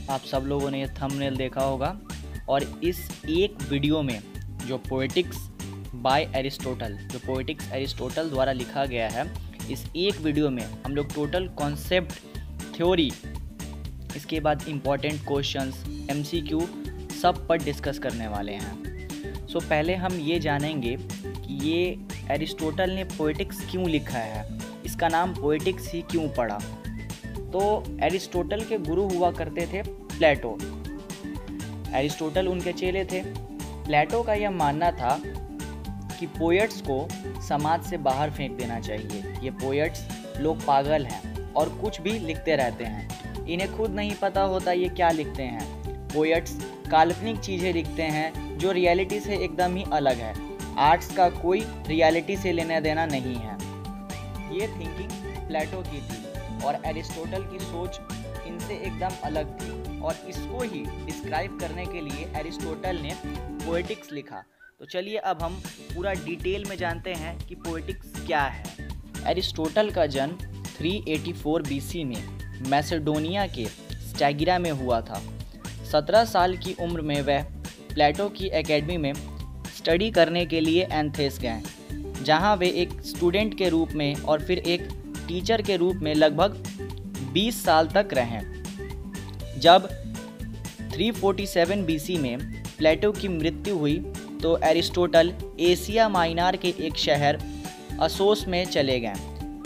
आप सब लोगों ने ये थंबनेल देखा होगा और इस एक वीडियो में जो पोएटिक्स बाय एरिस्टोटल, जो पोएटिक्स एरिस्टोटल द्वारा लिखा गया है, इस एक वीडियो में हम लोग टोटल कॉन्सेप्ट, थ्योरी, इसके बाद इम्पॉर्टेंट क्वेश्चंस, एमसीक्यू सब पर डिस्कस करने वाले हैं। सो पहले हम ये जानेंगे कि ये एरिस्टोटल ने पोएटिक्स क्यों लिखा है, इसका नाम पोएटिक्स ही क्यों पड़ा। तो एरिस्टोटल के गुरु हुआ करते थे प्लेटो। एरिस्टोटल उनके चेले थे। प्लेटो का यह मानना था कि पोएट्स को समाज से बाहर फेंक देना चाहिए। ये पोएट्स लोग पागल हैं और कुछ भी लिखते रहते हैं, इन्हें खुद नहीं पता होता ये क्या लिखते हैं। पोएट्स काल्पनिक चीज़ें लिखते हैं जो रियलिटी से एकदम ही अलग है। आर्ट्स का कोई रियलिटी से लेना देना नहीं है। ये थिंकिंग प्लेटो की थी और एरिस्टोटल की सोच इनसे एकदम अलग थी और इसको ही डिस्क्राइब करने के लिए एरिस्टोटल ने पोएटिक्स लिखा। तो चलिए अब हम पूरा डिटेल में जानते हैं कि पोएटिक्स क्या है। एरिस्टोटल का जन्म 384 बीसी में मैसेडोनिया के स्टैगिरा में हुआ था। 17 साल की उम्र में वह प्लेटो की एकेडमी में स्टडी करने के लिए एथेंस गए, जहां वे एक स्टूडेंट के रूप में और फिर एक टीचर के रूप में लगभग 20 साल तक रहे। जब 347 बीसी में प्लेटो की मृत्यु हुई तो एरिस्टोटल एशिया माइनर के एक शहर असोस में चले गए,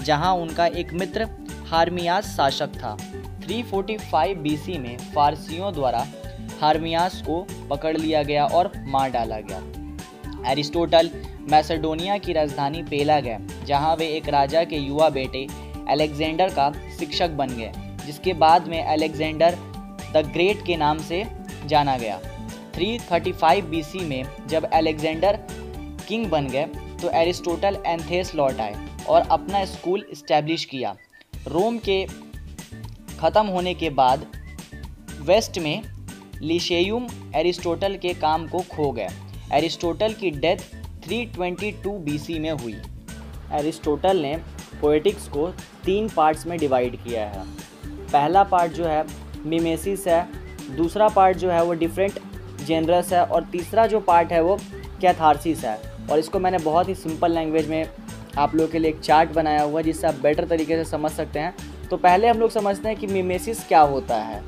जहां उनका एक मित्र हार्मियास शासक था। 345 बीसी में फारसियों द्वारा हार्मियास को पकड़ लिया गया और मार डाला गया। एरिस्टोटल मैसेडोनिया की राजधानी पेला गए, जहां वे एक राजा के युवा बेटे अलेक्जेंडर का शिक्षक बन गए, जिसके बाद में अलेक्जेंडर द ग्रेट के नाम से जाना गया। 335 बीसी में जब अलेक्जेंडर किंग बन गए तो एरिस्टोटल एथेंस लौट आए और अपना स्कूल इस्टेब्लिश किया। रोम के ख़त्म होने के बाद वेस्ट में लिशेयुम एरिस्टोटल के काम को खो गए। एरिस्टोटल की डेथ 322 बीसी में हुई। एरिस्टोटल ने पोएटिक्स को 3 पार्ट्स में डिवाइड किया है। पहला पार्ट जो है मिमेसिस है, दूसरा पार्ट जो है वो डिफरेंट जेनरस है और तीसरा जो पार्ट है वो कैथारसिस है। और इसको मैंने बहुत ही सिंपल लैंग्वेज में आप लोगों के लिए एक चार्ट बनाया हुआ है जिससे आप बेटर तरीके से समझ सकते हैं। तो पहले हम लोग समझते हैं कि मिमेसिस क्या होता है।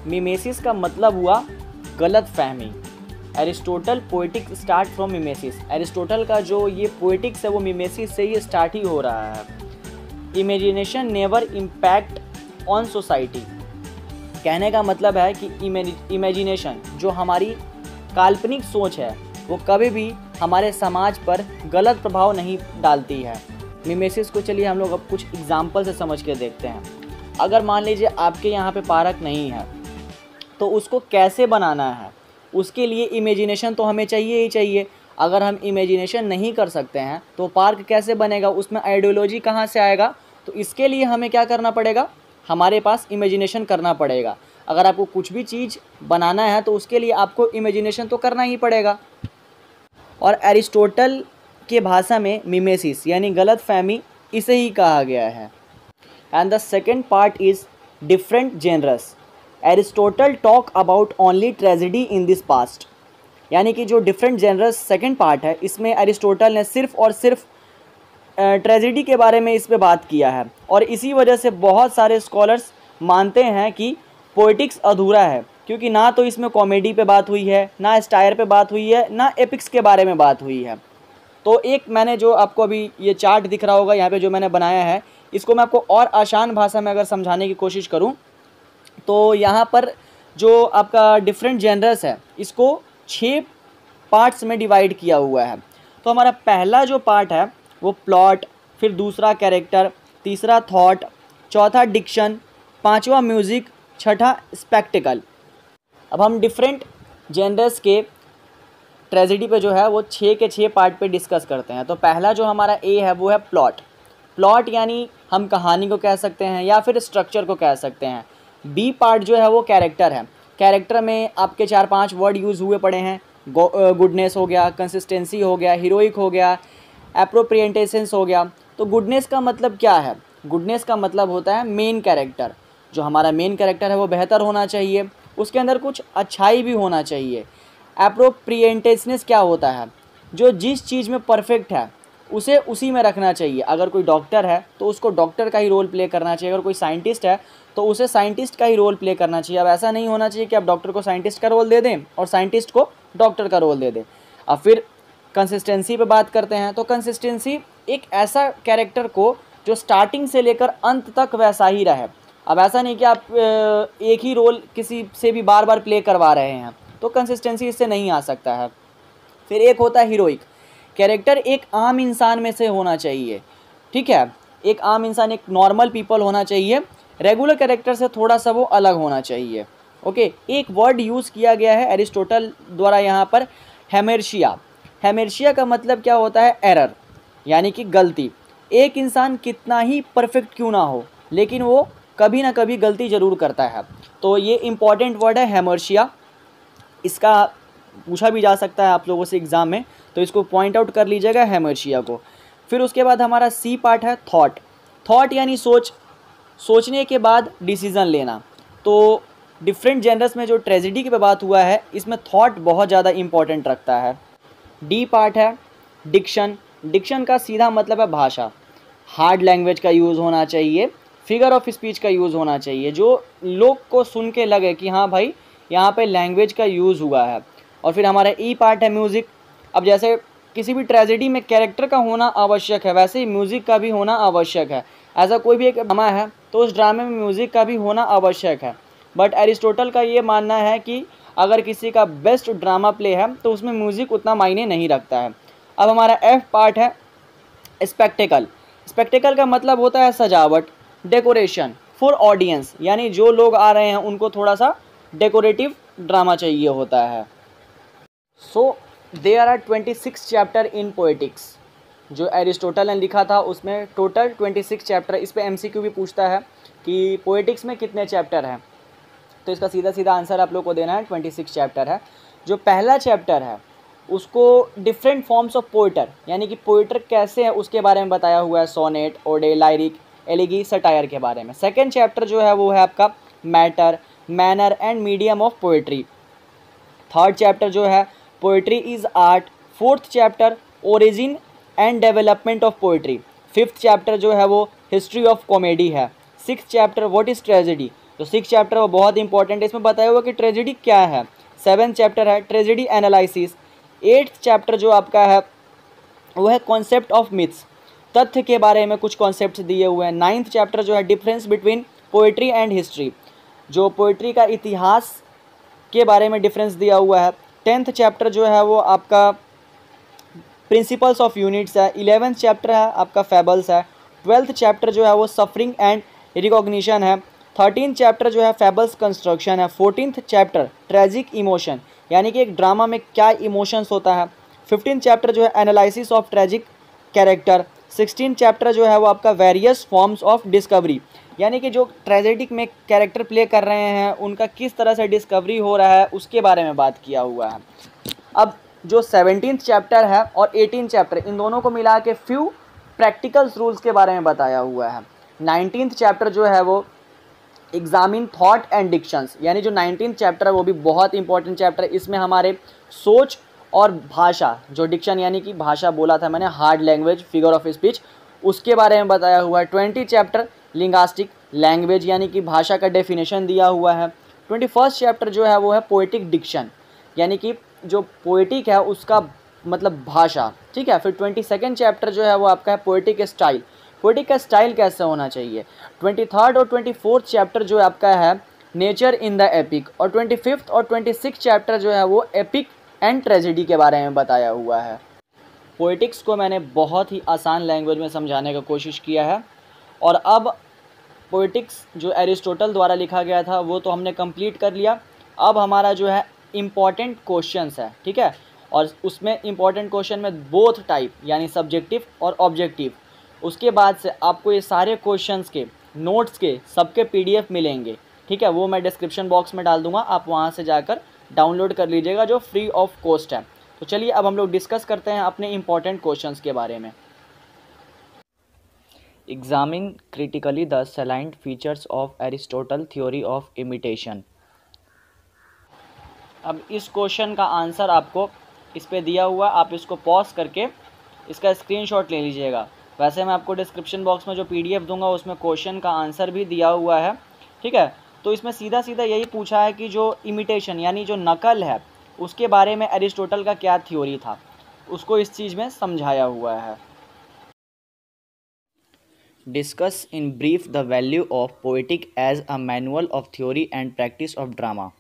मिमेसिस का मतलब हुआ गलत फहमी। Aristotle Poetics start from mimesis. Aristotle का जो ये पोएटिक्स है वो मिमेसिस से ही स्टार्ट ही हो रहा है। Imagination never impact on society. कहने का मतलब है कि इमेजिनेशन जो हमारी काल्पनिक सोच है वो कभी भी हमारे समाज पर गलत प्रभाव नहीं डालती है। मिमेसिस को चलिए हम लोग अब कुछ एग्जाम्पल से समझ के देखते हैं। अगर मान लीजिए आपके यहाँ पे पार्क नहीं है तो उसको कैसे बनाना है, उसके लिए इमेजिनेशन तो हमें चाहिए ही चाहिए। अगर हम इमेजिनेशन नहीं कर सकते हैं तो पार्क कैसे बनेगा, उसमें आइडियोलॉजी कहाँ से आएगा। तो इसके लिए हमें क्या करना पड़ेगा, हमारे पास इमेजिनेशन करना पड़ेगा। अगर आपको कुछ भी चीज़ बनाना है तो उसके लिए आपको इमेजिनेशन तो करना ही पड़ेगा। और एरिस्टोटल के भाषा में मिमेसिस यानी गलत फहमी इसे ही कहा गया है। And the second part is different generous. Aristotle talk about only tragedy in this past. यानी कि जो डिफरेंट जेनरस सेकेंड पार्ट है, इसमें एरिस्टोटल ने सिर्फ और सिर्फ ट्रेजेडी के बारे में इस पे बात किया है। और इसी वजह से बहुत सारे स्कॉलर्स मानते हैं कि पोएटिक्स अधूरा है, क्योंकि ना तो इसमें कॉमेडी पे बात हुई है, ना स्टायर पे बात हुई है, ना एपिक्स के बारे में बात हुई है। तो एक मैंने जो आपको अभी ये चार्ट दिख रहा होगा यहाँ पे जो मैंने बनाया है, इसको मैं आपको और आसान भाषा में अगर समझाने की कोशिश करूँ तो यहाँ पर जो आपका डिफरेंट जेनरस है इसको 6 पार्ट्स में डिवाइड किया हुआ है। तो हमारा पहला जो पार्ट है वो प्लॉट, फिर दूसरा कैरेक्टर, तीसरा थॉट, चौथा डिक्शन, पांचवा म्यूज़िक, छठा स्पेक्टिकल। अब हम डिफरेंट जेनरस के ट्रेजेडी पे जो है वो 6 के 6 पार्ट पे डिस्कस करते हैं। तो पहला जो हमारा ए है वो है प्लॉट। प्लॉट यानी हम कहानी को कह सकते हैं या फिर स्ट्रक्चर को कह सकते हैं। बी पार्ट जो है वो कैरेक्टर है। कैरेक्टर में आपके 4-5 वर्ड यूज़ हुए पड़े हैं। गुडनेस हो गया, कंसिस्टेंसी हो गया, हीरोइक हो गया, एप्रोप्रिएटेशंस हो गया। तो गुडनेस का मतलब क्या है? गुडनेस का मतलब होता है मेन कैरेक्टर। जो हमारा मेन कैरेक्टर है वो बेहतर होना चाहिए, उसके अंदर कुछ अच्छाई भी होना चाहिए। एप्रोप्रिएटेसनेस क्या होता है, जो जिस चीज़ में परफेक्ट है उसे उसी में रखना चाहिए। अगर कोई डॉक्टर है तो उसको डॉक्टर का ही रोल प्ले करना चाहिए, अगर कोई साइंटिस्ट है तो उसे साइंटिस्ट का ही रोल प्ले करना चाहिए। अब ऐसा नहीं होना चाहिए कि आप डॉक्टर को साइंटिस्ट का रोल दे दें और साइंटिस्ट को डॉक्टर का रोल दे दें। अब फिर कंसिस्टेंसी पे बात करते हैं, तो कंसिस्टेंसी एक ऐसा कैरेक्टर को जो स्टार्टिंग से लेकर अंत तक वैसा ही रहे। अब ऐसा नहीं कि आप एक ही रोल किसी से भी बार बार प्ले करवा रहे हैं, तो कंसिस्टेंसी इससे नहीं आ सकता है। फिर एक होता है हीरोइक कैरेक्टर, एक आम इंसान में से होना चाहिए, ठीक है, एक आम इंसान, एक नॉर्मल पीपल होना चाहिए, रेगुलर कैरेक्टर से थोड़ा सा वो अलग होना चाहिए। ओके, एक वर्ड यूज़ किया गया है एरिस्टोटल द्वारा यहाँ पर, हेमेर्शिया। हेमेर्शिया का मतलब क्या होता है, एरर, यानी कि गलती। एक इंसान कितना ही परफेक्ट क्यों ना हो, लेकिन वो कभी ना कभी गलती ज़रूर करता है। तो ये इम्पॉर्टेंट वर्ड है हेमेर्शिया, इसका पूछा भी जा सकता है आप लोगों से एग्ज़ाम में, तो इसको पॉइंट आउट कर लीजिएगा हेमेर्शिया को। फिर उसके बाद हमारा सी पार्ट है थॉट। थॉट यानी सोचने के बाद डिसीज़न लेना। तो डिफरेंट जेनर्स में जो ट्रेजेडी की बात हुआ है, इसमें थॉट बहुत ज़्यादा इम्पॉर्टेंट रखता है। डी पार्ट है डिक्शन। डिक्शन का सीधा मतलब है भाषा। हार्ड लैंग्वेज का यूज़ होना चाहिए, फिगर ऑफ स्पीच का यूज़ होना चाहिए, जो लोग को सुन के लगे कि हाँ भाई यहाँ पे लैंग्वेज का यूज़ हुआ है। और फिर हमारा ई पार्ट है म्यूज़िक। अब जैसे किसी भी ट्रेजेडी में कैरेक्टर का होना आवश्यक है, वैसे ही म्यूज़िक का भी होना आवश्यक है। ऐसा कोई भी एक ड्रामा है तो उस ड्रामे में म्यूज़िक का भी होना आवश्यक है। बट एरिस्टोटल का ये मानना है कि अगर किसी का बेस्ट ड्रामा प्ले है तो उसमें म्यूज़िक उतना मायने नहीं रखता है। अब हमारा एफ पार्ट है स्पेक्टेकल। स्पेक्टेकल का मतलब होता है सजावट, डेकोरेशन फॉर ऑडियंस, यानी जो लोग आ रहे हैं उनको थोड़ा सा डेकोरेटिव ड्रामा चाहिए होता है। So there are 26 chapter in poetics. जो एरिस्टोटल ने लिखा था उसमें टोटल 26 चैप्टर। इस पे एमसीक्यू भी पूछता है कि पोएटिक्स में कितने चैप्टर हैं, तो इसका सीधा सीधा आंसर आप लोग को देना है 26 चैप्टर है। जो पहला चैप्टर है उसको डिफरेंट फॉर्म्स ऑफ पोइटर, यानी कि पोइटर कैसे है उसके बारे में बताया हुआ है, सोनेट, ओडे, लाइरिक, एलिगी, सटायर के बारे में। सेकेंड चैप्टर जो है वो है आपका matter, manner and medium of poetry. Third chapter जो है poetry is art. Fourth chapter origin and development of poetry. Fifth chapter जो है वो हिस्ट्री ऑफ कॉमेडी है। Sixth chapter what is tragedy. तो सिक्स चैप्टर वो बहुत इंपॉर्टेंट है, इसमें बताया हुआ कि ट्रेजेडी क्या है। सेवेंथ चैप्टर है ट्रेजेडी एनालिसिस। एट्थ चैप्टर जो आपका है वो है कॉन्सेप्ट ऑफ मिथ्स, तथ्य के बारे में कुछ कॉन्सेप्ट्स दिए हुए हैं। नाइन्थ चैप्टर जो है difference between poetry and history, जो पोइट्री का इतिहास के बारे में डिफरेंस दिया हुआ है। टेंथ चैप्टर जो है वो आपका प्रिंसिपल्स ऑफ यूनिट्स है। 11th चैप्टर है आपका फैबल्स है। 12th चैप्टर जो है वो सफरिंग एंड रिकॉग्निशन है। 13th चैप्टर जो है फैबल्स कंस्ट्रक्शन है। 14th चैप्टर ट्रेजिक इमोशन, यानी कि एक ड्रामा में क्या इमोशंस होता है। 15th चैप्टर जो है analysis of tragic character. 16th chapter जो है वो आपका वेरियस फॉर्म्स ऑफ डिस्कवरी, यानी कि जो ट्रेजेडिक में कैरेक्टर प्ले कर रहे हैं उनका किस तरह से डिस्कवरी हो रहा है उसके बारे में बात किया हुआ है। अब जो 17th चैप्टर है और 18th चैप्टर, इन दोनों को मिला के फ्यू प्रैक्टिकल्स रूल्स के बारे में बताया हुआ है। 19th चैप्टर जो है वो एग्जामिन थॉट एंड डिक्शंस, यानी जो 19th चैप्टर है वो भी बहुत इंपॉर्टेंट चैप्टर है। इसमें हमारे सोच और भाषा, जो डिक्शन यानी कि भाषा बोला था मैंने, hard language, figure of speech, उसके बारे में बताया हुआ है। 20 चैप्टर लिंग्विस्टिक लैंग्वेज, यानी कि भाषा का डेफिनेशन दिया हुआ है। 21st चैप्टर जो है वो है पोएटिक डिक्शन, यानी कि जो पोएटिक है उसका मतलब भाषा, ठीक है। फिर 22nd चैप्टर जो है वो आपका है पोएटिक स्टाइल, पोएटिक का स्टाइल कैसे होना चाहिए। 23rd और 24th चैप्टर जो आपका है नेचर इन द एपिक, और 25th और 26th चैप्टर जो है वो एपिक एंड ट्रेजेडी के बारे में बताया हुआ है। पोएटिक्स को मैंने बहुत ही आसान लैंग्वेज में समझाने का कोशिश किया है। और अब पोएटिक्स जो एरिस्टोटल द्वारा लिखा गया था वो तो हमने कंप्लीट कर लिया। अब हमारा जो है इम्पॉर्टेंट क्वेश्चंस है, ठीक है, और उसमें इम्पॉर्टेंट क्वेश्चन में बोथ टाइप यानी सब्जेक्टिव और ऑब्जेक्टिव। उसके बाद से आपको ये सारे क्वेश्चंस के नोट्स के सबके PDF मिलेंगे, ठीक है, वो मैं डिस्क्रिप्शन बॉक्स में डाल दूंगा, आप वहाँ से जाकर डाउनलोड कर लीजिएगा, जो फ्री ऑफ कॉस्ट है। तो चलिए अब हम लोग डिस्कस करते हैं अपने इम्पॉर्टेंट क्वेश्चंस के बारे में। Examine critically the salient features of Aristotle theory of imitation. अब इस क्वेश्चन का आंसर आपको इस पे दिया हुआ, आप इसको पॉज करके इसका स्क्रीनशॉट ले लीजिएगा। वैसे मैं आपको डिस्क्रिप्शन बॉक्स में जो पीडीएफ दूंगा उसमें क्वेश्चन का आंसर भी दिया हुआ है, ठीक है। तो इसमें सीधा सीधा यही पूछा है कि जो इमिटेशन यानी जो नकल है उसके बारे में एरिस्टोटल का क्या थ्योरी था, उसको इस चीज़ में समझाया हुआ है। Discuss in brief the value of poetic as a manual of theory and practice of drama.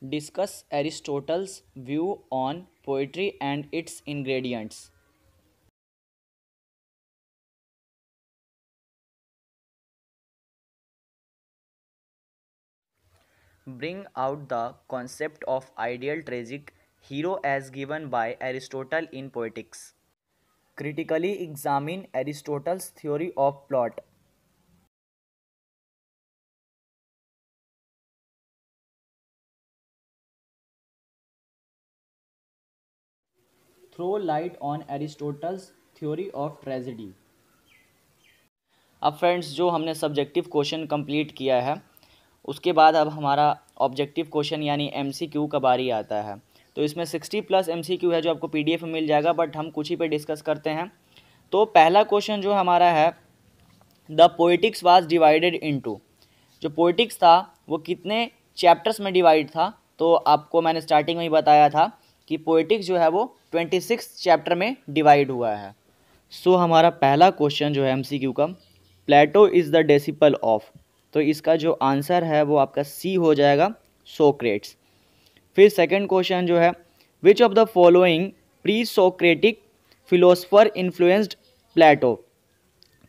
Discuss Aristotle's view on poetry and its ingredients. Bring out the concept of ideal tragic hero as given by Aristotle in Poetics. Critically examine Aristotle's theory of plot. Throw light on Aristotle's theory of tragedy. अब friends जो हमने subjective question complete किया है उसके बाद अब हमारा objective question यानी एमसीक्यू का बारी आता है। तो इसमें 60+ एमसीक्यू है जो आपको पीडीएफ में मिल जाएगा, बट हम कुछ ही पे डिस्कस करते हैं। तो पहला क्वेश्चन जो हमारा है, the poetics was divided into, जो पोएटिक्स था वो कितने चैप्टर्स में डिवाइड था। तो आपको मैंने स्टार्टिंग में ही बताया था कि पोएटिक्स जो है वो 26 चैप्टर में डिवाइड हुआ है। सो हमारा पहला क्वेश्चन जो है एमसीक्यू का, प्लेटो इज़ द डिसिपल ऑफ, तो इसका जो आंसर है वो आपका सी हो जाएगा, सोक्रेट्स। फिर सेकंड क्वेश्चन जो है, which of the following pre Socratic philosopher influenced Plato,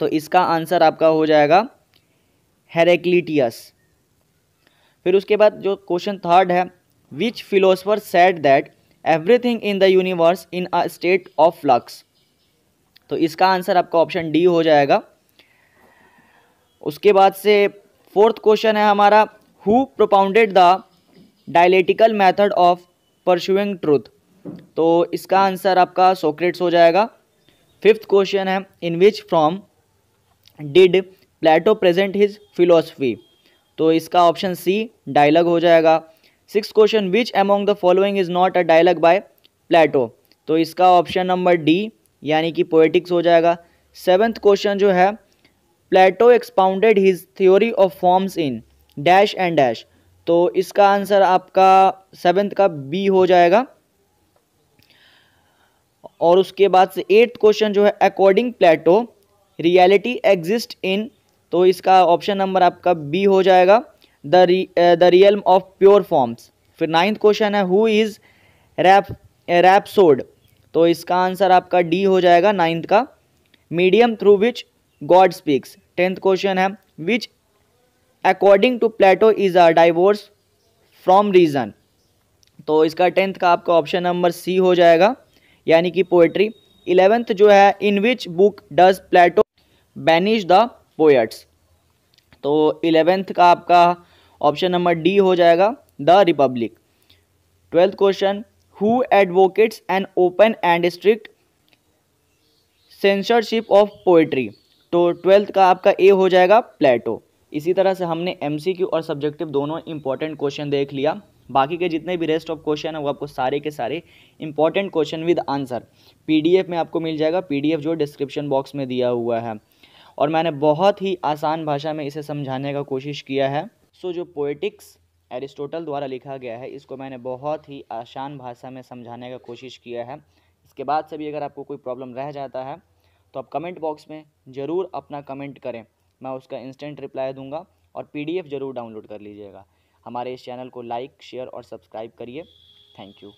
तो इसका आंसर आपका हो जाएगा हेरेक्लिटियस। फिर उसके बाद जो क्वेश्चन थर्ड है, which philosopher said that everything in the universe in a state of flux, तो इसका आंसर आपका ऑप्शन डी हो जाएगा। उसके बाद से फोर्थ क्वेश्चन है हमारा, who propounded the dialectical method of pursuing truth, तो इसका आंसर आपका सोक्रेट्स हो जाएगा। फिफ्थ क्वेश्चन है, in which form did Plato present his philosophy, तो इसका ऑप्शन सी डायलॉग हो जाएगा। Six question, which among the following is not a dialogue by Plato, तो इसका ऑप्शन नंबर डी यानी कि पोएटिक्स हो जाएगा। सेवेंथ क्वेश्चन जो है, Plato expounded his theory of forms in dash and dash, तो इसका आंसर आपका सेवेंथ का बी हो जाएगा। और उसके बाद से एट्थ क्वेश्चन जो है, according Plato reality exist in, तो इसका ऑप्शन नंबर आपका बी हो जाएगा, the realm of pure forms. फिर नाइन्थ क्वेश्चन है, हु इज रैपसोड, तो इसका आंसर आपका डी हो जाएगा नाइन्थ का, medium through which god speaks. Tenth question है, which according to Plato is a divorce from reason, तो इसका टेंथ का आपका ऑप्शन नंबर सी हो जाएगा यानी कि पोएट्री। 11th जो है, in which book does Plato banish the poets, तो 11th का आपका ऑप्शन नंबर डी हो जाएगा, the Republic. 12th question, who advocates an open and strict censorship of poetry, तो 12th का आपका ए हो जाएगा, प्लेटो। इसी तरह से हमने एमसीक्यू और सब्जेक्टिव दोनों इंपॉर्टेंट क्वेश्चन देख लिया। बाकी के जितने भी रेस्ट ऑफ क्वेश्चन है वो आपको सारे के सारे important question with answer PDF में आपको मिल जाएगा, पीडीएफ जो डिस्क्रिप्शन बॉक्स में दिया हुआ है। और मैंने बहुत ही आसान भाषा में इसे समझाने का कोशिश किया है। सो जो पोएटिक्स एरिस्टोटल द्वारा लिखा गया है इसको मैंने बहुत ही आसान भाषा में समझाने का कोशिश किया है। इसके बाद से भी अगर आपको कोई प्रॉब्लम रह जाता है तो आप कमेंट बॉक्स में ज़रूर अपना कमेंट करें, मैं उसका इंस्टेंट रिप्लाई दूंगा। और पीडीएफ ज़रूर डाउनलोड कर लीजिएगा। हमारे इस चैनल को लाइक, शेयर और सब्सक्राइब करिए। Thank you.